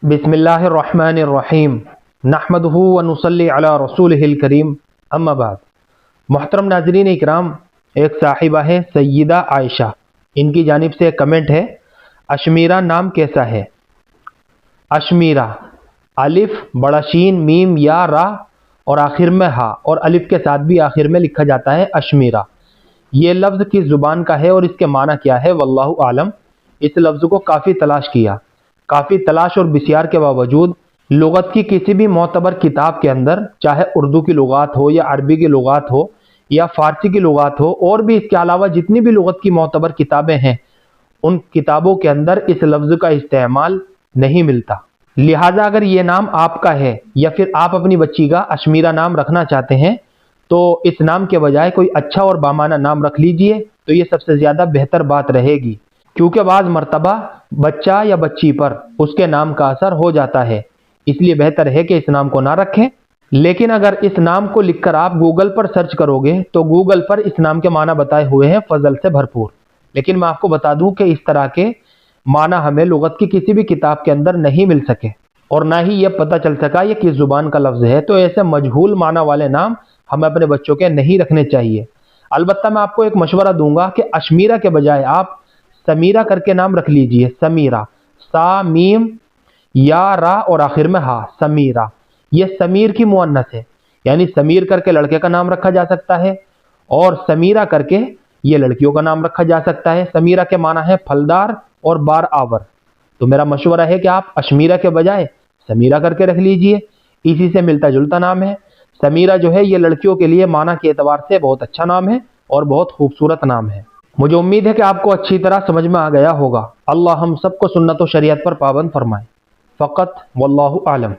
बिस्मिल्लाहिर्रहमानिर्रहीम नहमदुहु व नुसल्ली अला रसूलिहिल करीम अम्मा बाद। मोहतरम नाज़रीन इकराम, एक साहिबा है सय्यदा आयशा, इनकी जानिब से कमेंट है, अशमीरा नाम कैसा है? अशमीरा अलिफ बड़ा शीन मीम या रा और आखिर में हा और अलिफ के साथ भी आखिर में लिखा जाता है अशमीरा। ये लफ्ज़ किस ज़ुबान का है और इसके माना क्या है? वल्लाहु आलम। इस लफ्ज़ को काफ़ी तलाश किया, काफ़ी तलाश और बिस्यार के बावजूद लुगत की किसी भी मोतबर किताब के अंदर, चाहे उर्दू की लुगात हो या अरबी की लुगात हो या फ़ारसी की लुगात हो, और भी इसके अलावा जितनी भी लुगत की मोतबर किताबें हैं, उन किताबों के अंदर इस लफ्ज़ का इस्तेमाल नहीं मिलता। लिहाजा अगर ये नाम आपका है या फिर आप अपनी बच्ची का अशमीरा नाम रखना चाहते हैं, तो इस नाम के बजाय कोई अच्छा और बामाना नाम रख लीजिए, तो ये सबसे ज़्यादा बेहतर बात रहेगी, क्योंकि बाज़ मर्तबा बच्चा या बच्ची पर उसके नाम का असर हो जाता है। इसलिए बेहतर है कि इस नाम को ना रखें। लेकिन अगर इस नाम को लिखकर आप गूगल पर सर्च करोगे तो गूगल पर इस नाम के माना बताए हुए हैं फजल से भरपूर। लेकिन मैं आपको बता दूं कि इस तरह के माना हमें लुगत की किसी भी किताब के अंदर नहीं मिल सके और ना ही यह पता चल सका ये किस जुबान का लफ्ज़ है। तो ऐसे मजहूल माना वाले नाम हमें अपने बच्चों के नहीं रखने चाहिए। अलबत्ता मैं आपको एक मशवरा दूंगा कि अशमीरा के बजाय आप समीरा करके नाम रख लीजिए। समीरा, सा मीम या रा और आखिर में हा, समीरा। यह समीर की मुअन्नस है, यानी समीर करके लड़के का नाम रखा जा सकता है और समीरा करके ये लड़कियों का नाम रखा जा सकता है। समीरा के माना है फलदार और बार आवर। तो मेरा मशवरा है कि आप अशमीरा के बजाय समीरा करके रख लीजिए। इसी से मिलता जुलता नाम है। समीरा जो है ये लड़कियों के लिए माना के एतबार से बहुत अच्छा नाम है और बहुत खूबसूरत नाम है। मुझे उम्मीद है कि आपको अच्छी तरह समझ में आ गया होगा। अल्लाह हम सबको सुन्नत व शरीयत पर पाबंद फरमाए। फ़कत वल्लाहु आलम।